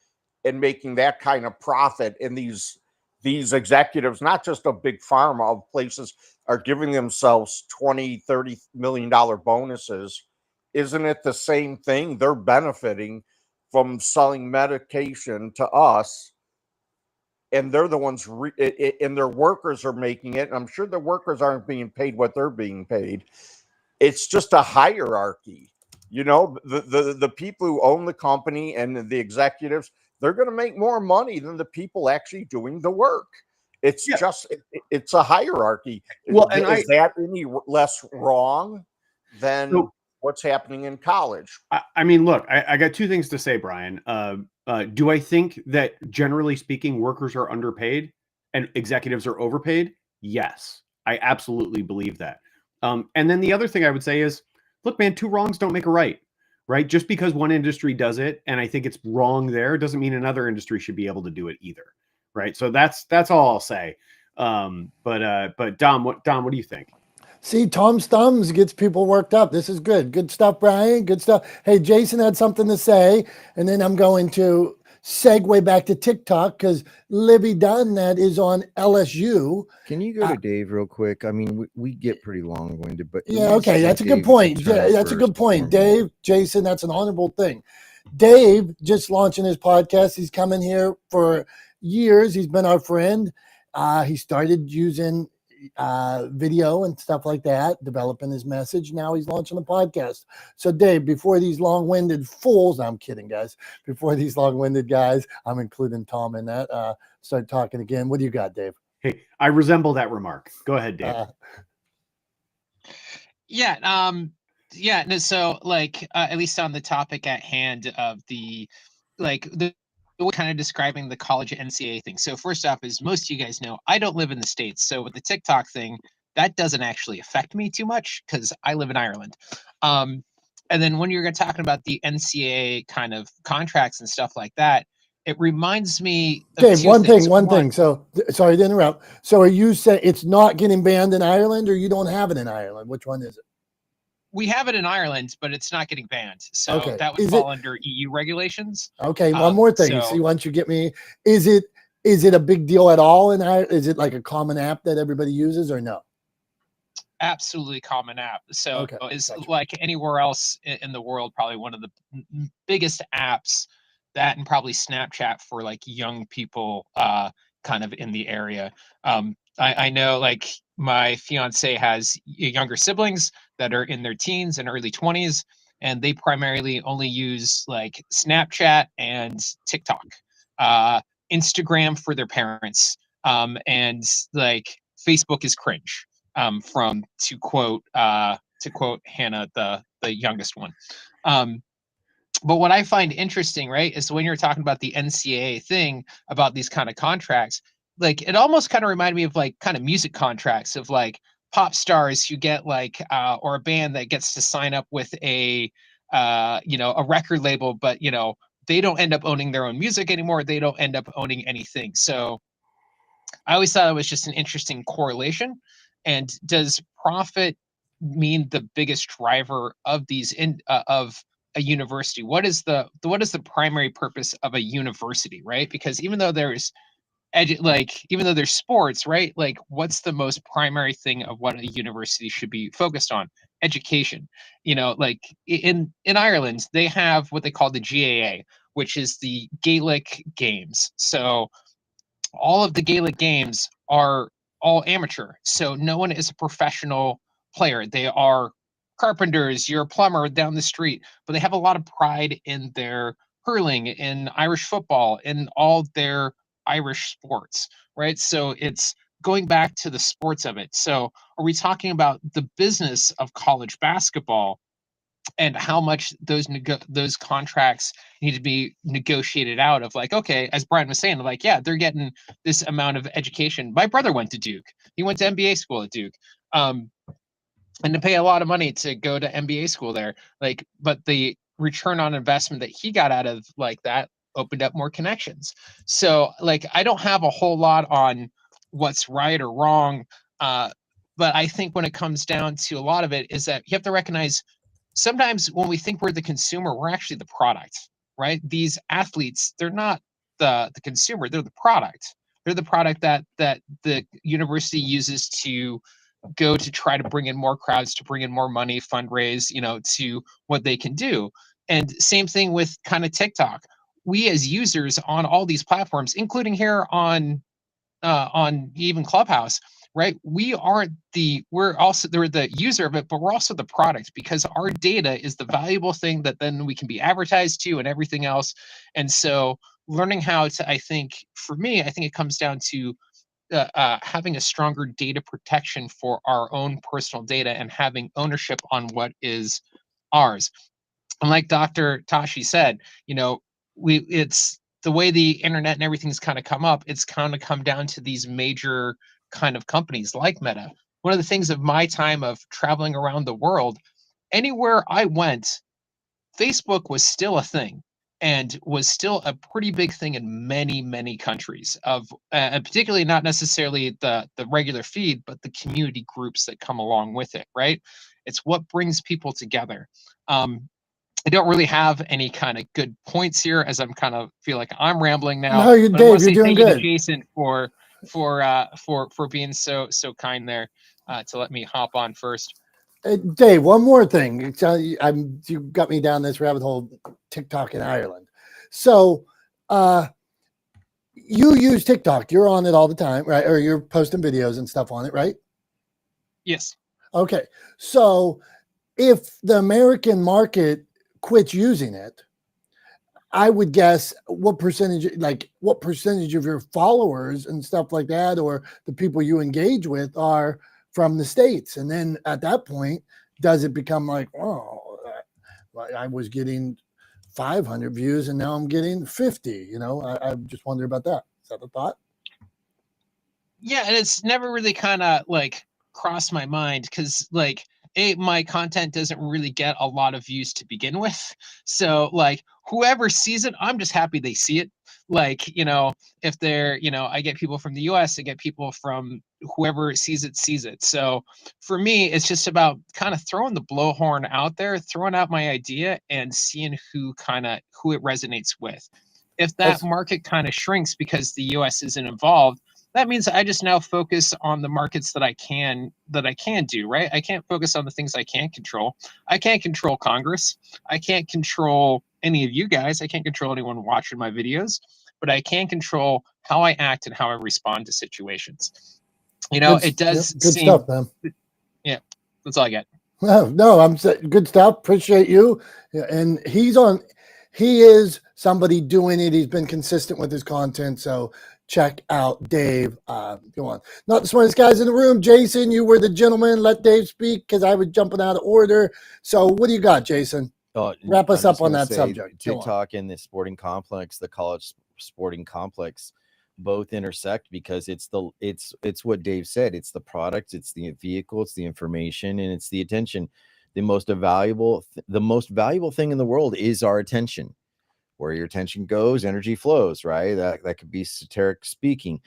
Speaker 6: and making that kind of profit, and these executives, not just of big pharma, of places, are giving themselves 20-30 million dollar bonuses. Isn't it the same thing? They're benefiting from selling medication to us, and they're the ones and their workers are making it, and I'm sure the workers aren't being paid what they're being paid. It's just a hierarchy. The people who own the company and the executives, they're going to make more money than the people actually doing the work. It's just it's a hierarchy.
Speaker 2: Well, and
Speaker 6: is that any less wrong than what's happening in college?
Speaker 2: I mean, look, I got two things to say, Brian. Do I think that generally speaking, workers are underpaid and executives are overpaid? Yes, I absolutely believe that. And then the other thing I would say is, look, man, two wrongs don't make a right, right? Just because one industry does it and I think it's wrong there doesn't mean another industry should be able to do it either, right? So that's all I'll say. But Dom, what do you think?
Speaker 1: See, Tom's thumbs gets people worked up. This is good. Good stuff, Brian. Good stuff. Hey, Jason had something to say, and then I'm going to segue back to TikTok because Libby Dunn, that is on LSU.
Speaker 5: Can you go to Dave real quick? I mean, we get pretty long-winded, but
Speaker 1: yeah, okay, that's a good point. That's a good point. Dave, Jason, that's an honorable thing. Dave just launching his podcast. He's coming here for years. He's been our friend. He started using video and stuff like that, developing his message. Now he's launching a podcast. So Dave, before these long-winded fools, I'm kidding, guys, before these long-winded guys, I'm including Tom in that, start talking again. What do you got, Dave?
Speaker 2: Hey, I resemble that remark. Go ahead, Dave.
Speaker 7: So like at least on the topic at hand of the kind of describing the college NCAA thing. So first off, as most of you guys know, I don't live in the States. So with the TikTok thing, that doesn't actually affect me too much because I live in Ireland. And then when you're talking about the NCAA kind of contracts and stuff like that, it reminds me of
Speaker 1: Dave, one thing. So sorry to interrupt. So are you saying it's not getting banned in Ireland, or you don't have it in Ireland? Which one is it?
Speaker 7: We have it in Ireland, but it's not getting banned. So that would fall under EU regulations.
Speaker 1: Okay, one more thing. See, once you get me, is it a big deal at all in Ireland? Is it like a common app that everybody uses, or no?
Speaker 7: Absolutely common app. So it's like anywhere else in the world, probably one of the biggest apps, that and probably Snapchat for like young people kind of in the area. I know like my fiance has younger siblings that are in their teens and early 20s, and they primarily only use like Snapchat and TikTok, Instagram for their parents, and like Facebook is cringe, to quote Hannah, the youngest one. But what I find interesting, right, is when you're talking about the NCAA thing about these kind of contracts, like it almost kind of reminded me of like kind of music contracts of like pop stars who get like or a band that gets to sign up with a record label, but they don't end up owning their own music anymore. They don't end up owning anything. So I always thought it was just an interesting correlation. And does profit mean the biggest driver of these of a university? What is the primary purpose of a university, right? Because even though there's even though there's sports, right? Like, what's the most primary thing of what a university should be focused on? Education. Like in Ireland, they have what they call the GAA, which is the Gaelic Games. So all of the Gaelic games are all amateur. So no one is a professional player. They are carpenters, you're a plumber down the street, but they have a lot of pride in their hurling, in Irish football, in all their Irish sports, right? So it's going back to the sports of it. So are we talking about the business of college basketball and how much those contracts need to be negotiated out of, like, okay, as Brian was saying, like, yeah, they're getting this amount of education. My brother went to Duke. He went to MBA school at Duke. And to pay a lot of money to go to MBA school there, like, but the return on investment that he got out of like that opened up more connections. So like, I don't have a whole lot on what's right or wrong. But I think when it comes down to a lot of it is that you have to recognize sometimes when we think we're the consumer, we're actually the product, right? These athletes, they're not the consumer, they're the product. They're the product that the university uses to go to try to bring in more crowds, to bring in more money, fundraise, to what they can do. And same thing with kind of TikTok. We as users on all these platforms, including here on even Clubhouse, right? We're the user of it, but we're also the product, because our data is the valuable thing that then we can be advertised to and everything else. And so learning how to, I think it comes down to having a stronger data protection for our own personal data and having ownership on what is ours. And like Dr. Tashi said, it's the way the internet and everything's kind of come up. It's kind of come down to these major kind of companies like Meta. One of the things of my time of traveling around the world, anywhere I went, Facebook was still a thing and was still a pretty big thing in many, many countries, of and particularly not necessarily the regular feed, but the community groups that come along with it, right? It's what brings people together. I don't really have any kind of good points here, as I'm kind of feel like I'm rambling now.
Speaker 1: No, you,
Speaker 7: But
Speaker 1: Dave, you're doing
Speaker 7: thank you to
Speaker 1: good.
Speaker 7: Jason for being so kind there to let me hop on first.
Speaker 1: Dave, one more thing. You got me down this rabbit hole, TikTok in Ireland. So you use TikTok. You're on it all the time, right? Or you're posting videos and stuff on it, right?
Speaker 7: Yes.
Speaker 1: Okay. So if the American market quits using it, I would guess what percentage of your followers and stuff like that, or the people you engage with, are from the States. And then at that point, does it become like, oh, I was getting 500 views and now I'm getting 50? I just wonder about that. Is that a thought?
Speaker 7: Yeah, and it's never really kind of like crossed my mind, because like my content doesn't really get a lot of views to begin with. So like whoever sees it, I'm just happy they see it. Like, if they're, I get people from the US, I get people from whoever sees it. So for me, it's just about kind of throwing the blowhorn out there, throwing out my idea and seeing who it resonates with. If that market kind of shrinks because the US isn't involved, that means I just now focus on the markets that I can do, right? I can't focus on the things I can't control. I can't control Congress. I can't control any of you guys. I can't control anyone watching my videos, but I can control how I act and how I respond to situations. It does
Speaker 1: good stuff, man.
Speaker 7: Yeah, that's all I get.
Speaker 1: No, I'm good stuff. Appreciate you. And he is somebody doing it. He's been consistent with his content. So check out Dave. Go on. Not the smartest guys in the room. Jason, you were the gentleman. Let Dave speak because I was jumping out of order. So what do you got, Jason? Wrap us up on that subject.
Speaker 5: TikTok and the sporting complex, the college sporting complex, both intersect because it's what Dave said. It's the product, it's the vehicle, it's the information, and it's the attention. The most valuable thing in the world is our attention. Where your attention goes, energy flows, right? That could be esoteric speaking.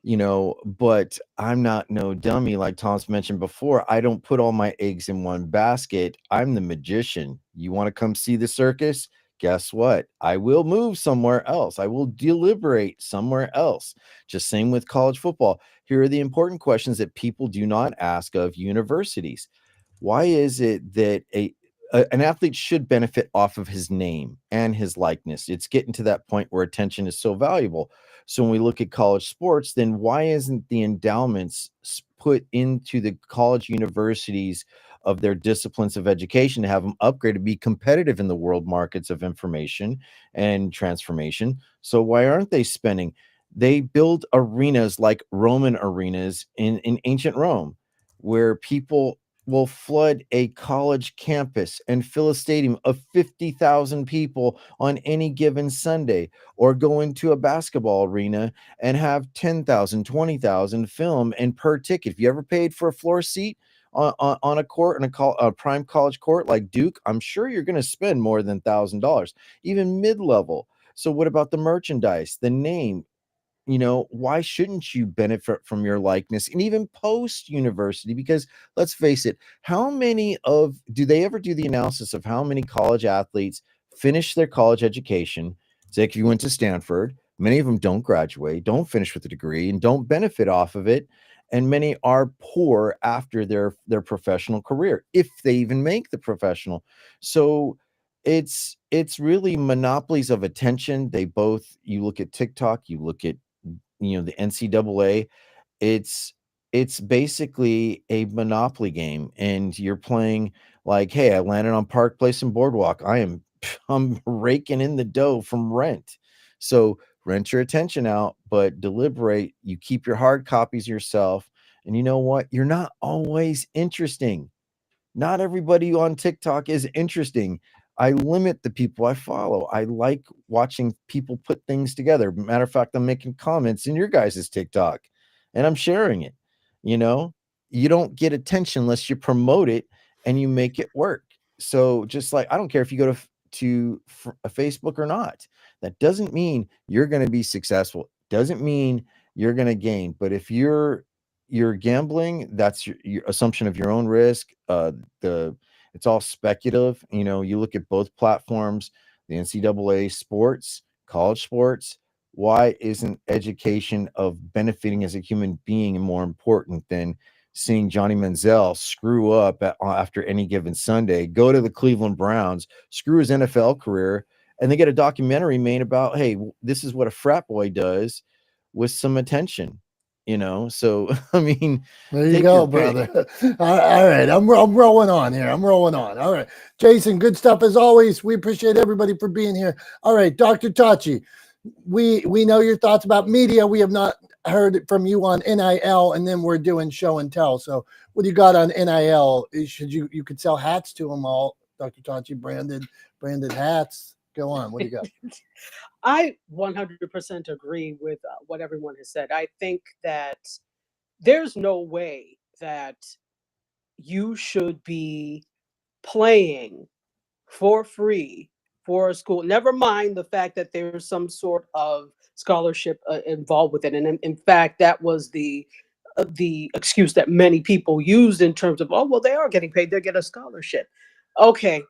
Speaker 5: but I'm not no dummy. Like Tom's mentioned before, I don't put all my eggs in one basket. I'm the magician. You want to come see the circus? Guess what? I will move somewhere else. I will deliberate somewhere else. Just same with college football. Here are the important questions that people do not ask of universities. Why is it that an athlete should benefit off of his name and his likeness? It's getting to that point where attention is so valuable. So when we look at college sports, then why isn't the endowments put into the college universities of their disciplines of education to have them upgrade to be competitive in the world markets of information and transformation? So why aren't they spending? They build arenas like Roman arenas in ancient Rome, where people will flood a college campus and fill a stadium of 50,000 people on any given Sunday, or go into a basketball arena and have 10,000, 20,000 film and per ticket. If you ever paid for a floor seat on a court, in a prime college court like Duke, I'm sure you're going to spend more than $1,000, even mid-level. So what about the merchandise, the name? Why shouldn't you benefit from your likeness and even post university? Because let's face it, do they ever do the analysis of how many college athletes finish their college education? Say, if you went to Stanford, many of them don't graduate, don't finish with a degree, and don't benefit off of it. And many are poor after their professional career, if they even make the professional. So it's really monopolies of attention. You look at TikTok, you look at the NCAA, it's basically a monopoly game, and you're playing like, hey, I landed on Park Place and Boardwalk. I'm raking in the dough from rent. So rent your attention out, but deliberate. You keep your hard copies yourself. And you know what? You're not always interesting. Not everybody on TikTok is interesting. I limit the people I follow. I like watching people put things together. Matter of fact, I'm making comments in your guys' TikTok and I'm sharing it. You know, you don't get attention unless you promote it and you make it work. So just like, I don't care if you go to a Facebook or not. That doesn't mean you're going to be successful. Doesn't mean you're going to gain. But if you're gambling, that's your assumption of your own risk. It's all speculative. You look at both platforms, the NCAA sports, college sports. Why isn't education of benefiting as a human being more important than seeing Johnny Manziel screw up after any given Sunday, go to the Cleveland Browns, screw his NFL career, and they get a documentary made about, hey, this is what a frat boy does, with some attention. So I mean,
Speaker 1: there you go, brother. All right, I'm rolling on here. All right, Jason, good stuff as always. We appreciate everybody for being here. All right, Dr. Tachi, we know your thoughts about media. We have not heard from you on NIL, and then we're doing show and tell. So what do you got on NIL? You could sell hats to them all, Dr. Tachi, branded hats. Go on. What do you got?
Speaker 3: I 100% agree with what everyone has said. I think that there's no way that you should be playing for free for a school. Never mind the fact that there's some sort of scholarship involved with it. And in fact, that was the excuse that many people used in terms of, oh, well, they are getting paid, they get a scholarship. Okay,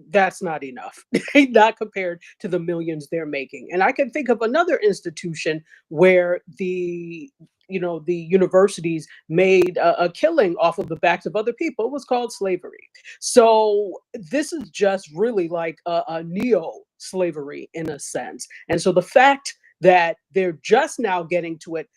Speaker 3: that's not enough, not compared to the millions they're making. And I can think of another institution where the universities made a killing off of the backs of other people. It was called slavery. So this is just really like a neo slavery in a sense. And so the fact that they're just now getting to it,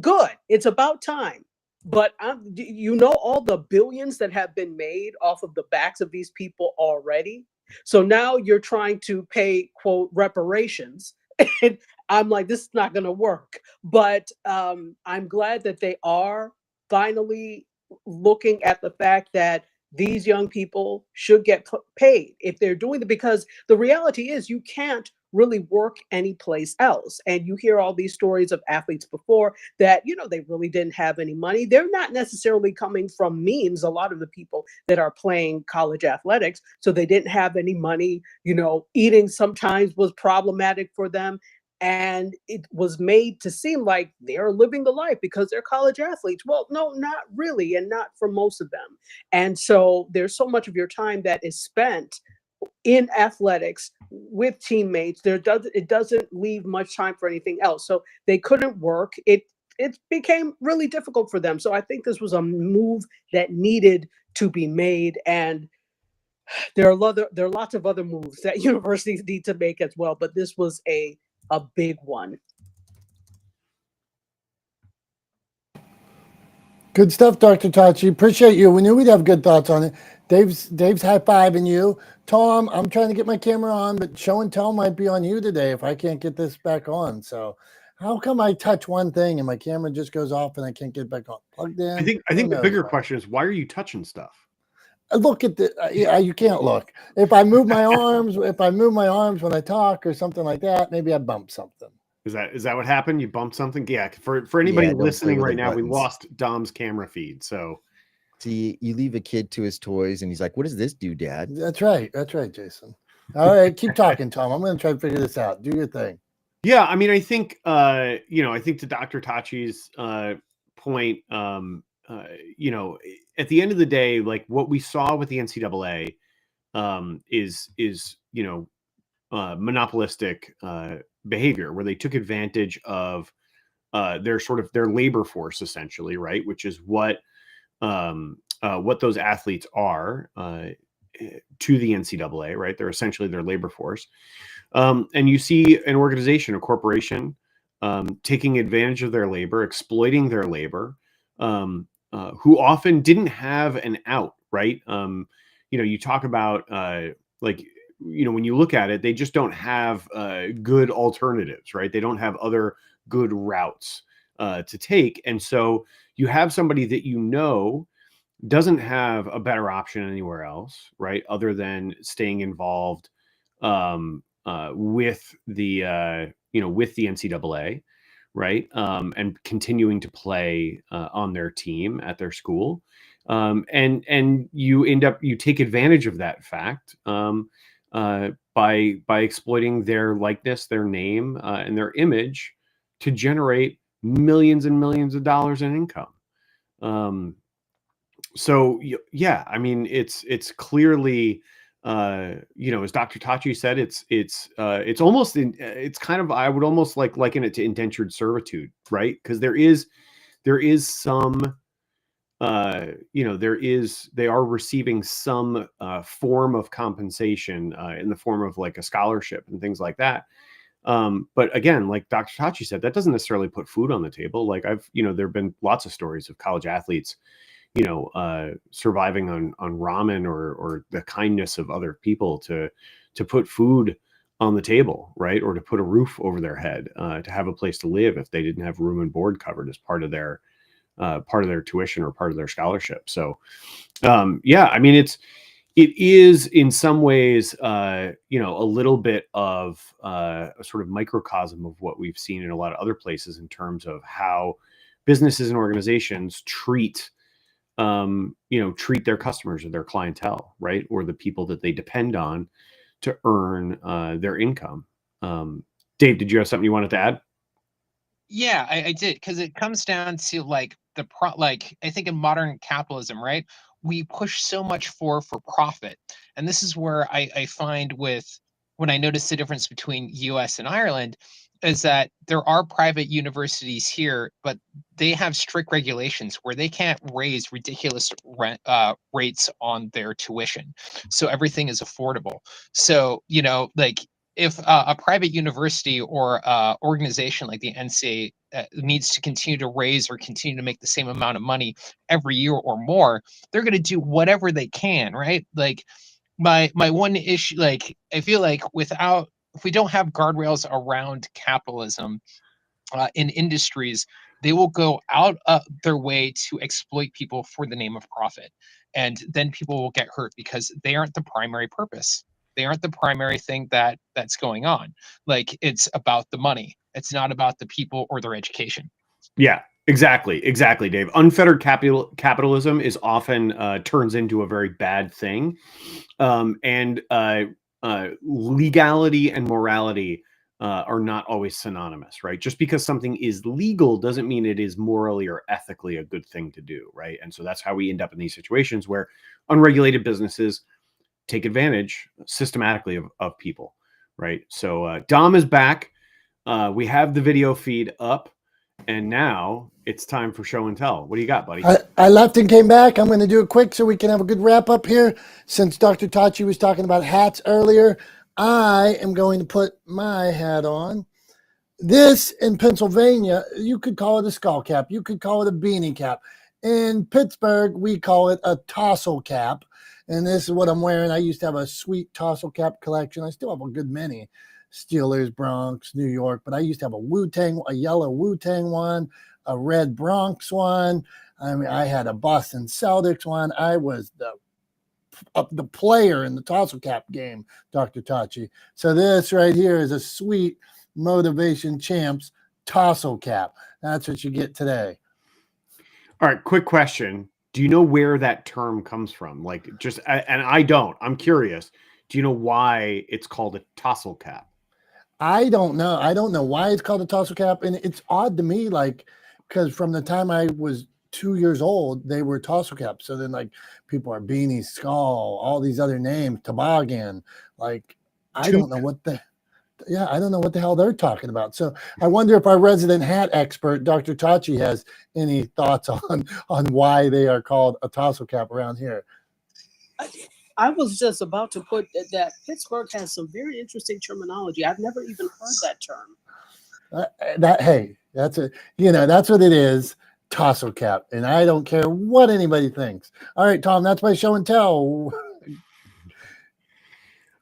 Speaker 3: good, it's about time. But all the billions that have been made off of the backs of these people already. So now you're trying to pay, quote, reparations. And I'm like, this is not going to work. But I'm glad that they are finally looking at the fact that these young people should get paid if they're doing it, because the reality is you can't really work anyplace else. And you hear all these stories of athletes before that, they really didn't have any money. They're not necessarily coming from means. A lot of the people that are playing college athletics, so they didn't have any money, eating sometimes was problematic for them. And it was made to seem like they're living the life because they're college athletes. Well, no, not really, and not for most of them. And so there's so much of your time that is spent in athletics with teammates. It doesn't leave much time for anything else. So they couldn't work. It became really difficult for them. So I think this was a move that needed to be made, and there are lots of other moves that universities need to make as well, but this was a big one.
Speaker 1: Good stuff, Dr. Tachi. Appreciate you. We knew we'd have good thoughts on it. Dave's high-fiving you. Tom, I'm trying to get my camera on, but show and tell might be on you today if I can't get this back on. So how come I touch one thing and my camera just goes off and I can't get it back on? Plugged in?
Speaker 2: I think the bigger question is, why are you touching stuff?
Speaker 1: Look at the you can't look. If I move my arms, when I talk or something like that, maybe I bump something.
Speaker 2: Is that what happened? You bumped something? Yeah. For anybody listening right now, we lost Dom's camera feed. So
Speaker 5: see, you leave a kid to his toys and he's like, what does this do, Dad?
Speaker 1: That's right, Jason. All right, keep talking, Tom. I'm going to try to figure this out. Do your thing.
Speaker 2: Yeah, I mean, I think I think to Dr. Tachi's point, at the end of the day, like what we saw with the NCAA is monopolistic behavior, where they took advantage of their labor force, essentially, right? Which is what those athletes are to the NCAA, right? They're essentially their labor force. And you see an organization, a corporation, taking advantage of their labor, exploiting their labor, who often didn't have an out, right? You talk about when you look at it, they just don't have good alternatives, right? They don't have other good routes to take. And so you have somebody that doesn't have a better option anywhere else, right? Other than staying involved with the NCAA, right? And continuing to play on their team at their school. And you take advantage of that fact by exploiting their likeness, their name, and their image to generate millions and millions of dollars in income. So yeah, I mean, it's clearly, as Dr. Tachi said, it's almost it's kind of, I would almost liken it to indentured servitude, right? Because there is some, they are receiving some form of compensation in the form of like a scholarship and things like that. But again, like Dr. Tachi said, that doesn't necessarily put food on the table. Like there've been lots of stories of college athletes, surviving on ramen or the kindness of other people to put food on the table, right? Or to put a roof over their head, to have a place to live if they didn't have room and board covered as part of their tuition or part of their scholarship. So, yeah, I mean, it is in some ways, a little bit of a sort of microcosm of what we've seen in a lot of other places in terms of how businesses and organizations treat their customers or their clientele, right? Or the people that they depend on to earn their income. Dave, did you have something you wanted to add?
Speaker 7: Yeah, I did, because it comes down to like I think in modern capitalism, right? We push so much for profit. And this is where I find when I notice the difference between US and Ireland, is that there are private universities here, but they have strict regulations where they can't raise ridiculous rates on their tuition. So everything is affordable. So, if a private university or organization like the NCAA needs to continue to raise or continue to make the same amount of money every year or more, they're going to do whatever they can, right? Like my one issue, like I feel like if we don't have guardrails around capitalism in industries, they will go out of their way to exploit people for the name of profit, and then people will get hurt because they aren't the primary purpose. They aren't the primary thing that's going on. Like, it's about the money. It's not about the people or their education.
Speaker 2: Yeah, exactly, Dave. Unfettered capitalism is often turns into a very bad thing, and legality and morality are not always synonymous, right? Just because something is legal doesn't mean it is morally or ethically a good thing to do, right? And so that's how we end up in these situations where unregulated businesses take advantage systematically of people, right? So Dom is back. We have the video feed up, and now it's time for show and tell. What do you got, buddy?
Speaker 1: I left and came back. I'm going to do it quick so we can have a good wrap up here. Since Dr. Tachi was talking about hats earlier, I am going to put my hat on. This in Pennsylvania, you could call it a skull cap. You could call it a beanie cap. In Pittsburgh, we call it a tassel cap. And this is what I'm wearing. I used to have a sweet tassel cap collection. I still have a good many. Steelers, Bronx, New York. But I used to have a yellow Wu-Tang one, a red Bronx one. I mean, I had a Boston Celtics one. I was the player in the tassel cap game, Dr. Tachi. So this right here is a sweet Motivation Champs tassel cap. That's what you get today.
Speaker 2: All right, quick question. Do you know where that term comes from? Like, just, and I don't. I'm curious. Do you know why it's called a tassel cap?
Speaker 1: I don't know. I don't know why it's called a tassel cap. And it's odd to me, like, because from the time I was 2 years old, they were tassel caps. So then, like, people are beanie, skull, all these other names, toboggan. Like, I don't know what the hell they're talking about. So I wonder if our resident hat expert, Dr. Tachi, has any thoughts on why they are called a tassel cap around here.
Speaker 3: I was just about to put that Pittsburgh has some very interesting terminology. I've never even heard that term. That's what it is, tassel cap. And I don't care what anybody thinks. All right, Tom, that's my show and tell.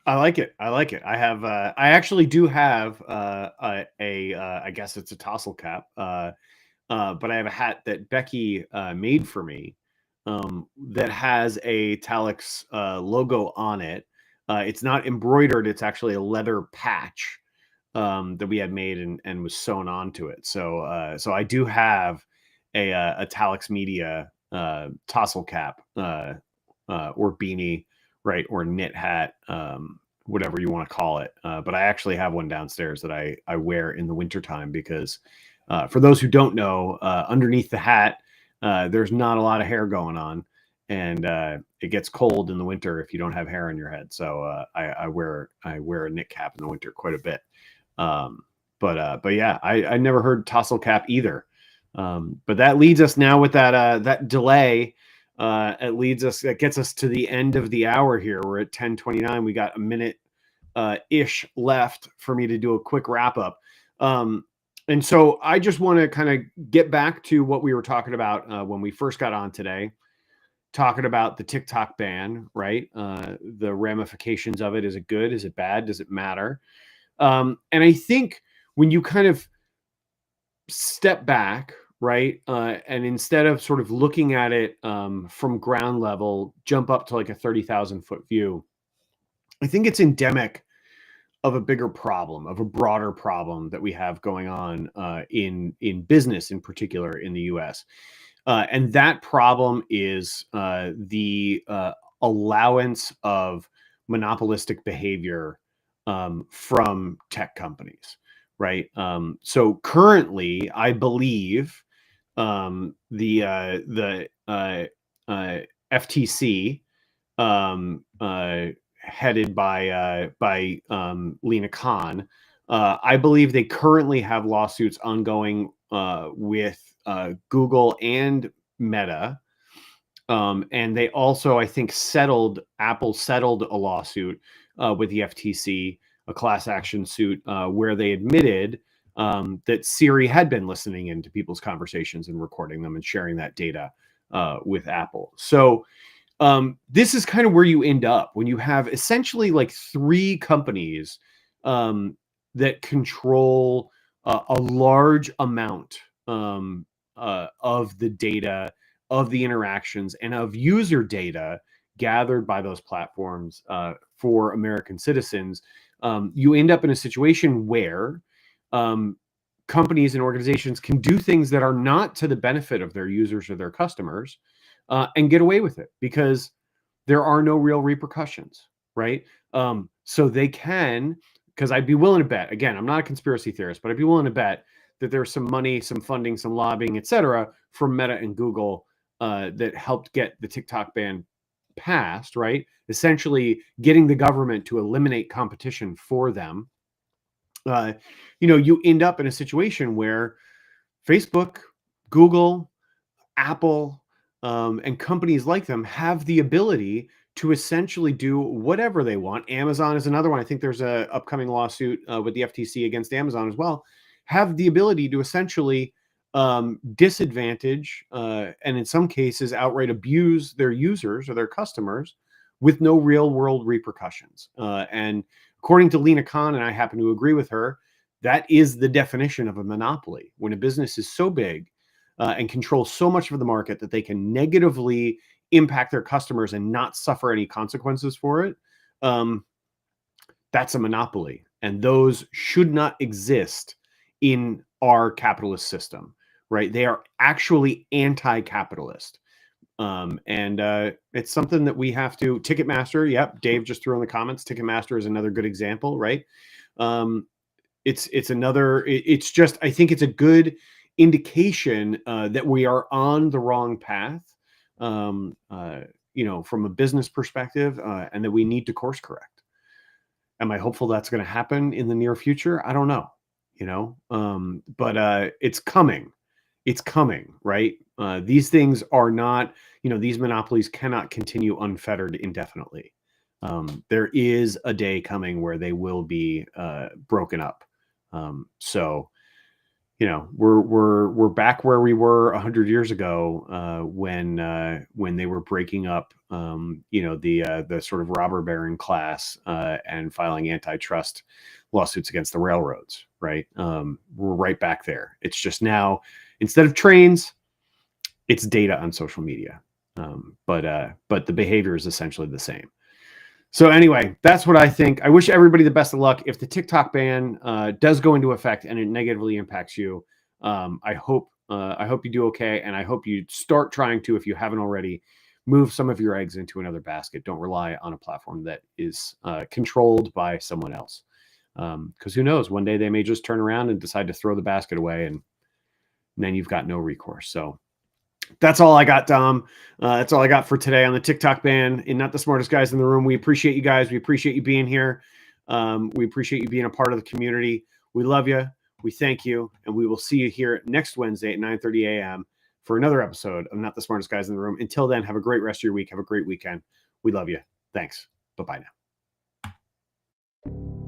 Speaker 2: I like it. I actually do have I guess it's a tassel cap, but I have a hat that Becky made for me that has a Talex logo on it. It's not embroidered. It's actually a leather patch that we had made and was sewn onto it. So I do have a Talex Media tassel cap or beanie, right, or knit hat, whatever you want to call it. But I actually have one downstairs that I wear in the wintertime because for those who don't know, underneath the hat, there's not a lot of hair going on, and it gets cold in the winter if you don't have hair on your head. So I wear a knit cap in the winter quite a bit. But yeah, I never heard tassel cap either. But that leads us now with that delay. It gets us to the end of the hour here. We're at 10:29. We got a minute ish left for me to do a quick wrap up. And so I just want to kind of get back to what we were talking about when we first got on today, talking about the TikTok ban, right? The ramifications of it. Is it good? Is it bad? Does it matter? And I think when you kind of step back, right, and instead of sort of looking at it from ground level, jump up to like a 30,000 foot view, I think it's endemic of a bigger problem, of a broader problem that we have going on in business, in particular in the U.S. And that problem is the allowance of monopolistic behavior from tech companies, right? So currently, I believe the FTC, headed by Lena Khan, I believe they currently have lawsuits ongoing with Google and Meta. And they also, I think, Apple settled a lawsuit with the FTC, a class action suit, where they admitted that Siri had been listening into people's conversations and recording them and sharing that data with Apple. So this is kind of where you end up when you have essentially like three companies that control a large amount of the data, of the interactions, and of user data gathered by those platforms for American citizens. You end up in a situation where companies and organizations can do things that are not to the benefit of their users or their customers and get away with it because there are no real repercussions, right? So they can because I'd be willing to bet, again, I'm not a conspiracy theorist, but I'd be willing to bet that there's some money, some funding, some lobbying, etc., from Meta and Google that helped get the TikTok ban passed, right? Essentially getting the government to eliminate competition for them. You end up in a situation where Facebook, Google, Apple, and companies like them have the ability to essentially do whatever they want. Amazon is another one. I think there's a upcoming lawsuit with the FTC against Amazon as well. Have the ability to essentially disadvantage and in some cases outright abuse their users or their customers with no real world repercussions. And according to Lena Khan, and I happen to agree with her, that is the definition of a monopoly. When a business is so big and controls so much of the market that they can negatively impact their customers and not suffer any consequences for it, that's a monopoly. And those should not exist in our capitalist system, right? They are actually anti-capitalist. And it's something that we have to, Ticketmaster, yep, Dave just threw in the comments, Ticketmaster is another good example, right? It's just, I think it's a good indication that we are on the wrong path, from a business perspective, and that we need to course correct. Am I hopeful that's going to happen in the near future? I don't know, but it's coming. It's coming, right? These things are not, these monopolies cannot continue unfettered indefinitely. There is a day coming where they will be broken up. So, we're back where we were 100 years ago when they were breaking up, the sort of robber baron class and filing antitrust lawsuits against the railroads. Right, we're right back there. It's just now instead of trains, it's data on social media, but the behavior is essentially the same. So anyway, that's what I think. I wish everybody the best of luck. If the TikTok ban does go into effect and it negatively impacts you, I hope you do okay, and I hope you start trying to, if you haven't already, move some of your eggs into another basket. Don't rely on a platform that is controlled by someone else, because who knows? One day they may just turn around and decide to throw the basket away, and then you've got no recourse. So that's all I got, Dom. That's all I got for today on the TikTok ban. And Not the Smartest Guys in the Room. We appreciate you guys. We appreciate you being here. We appreciate you being a part of the community. We love you. We thank you. And we will see you here next Wednesday at 9:30 a.m. for another episode of Not the Smartest Guys in the Room. Until then, have a great rest of your week. Have a great weekend. We love you. Thanks. Bye-bye now.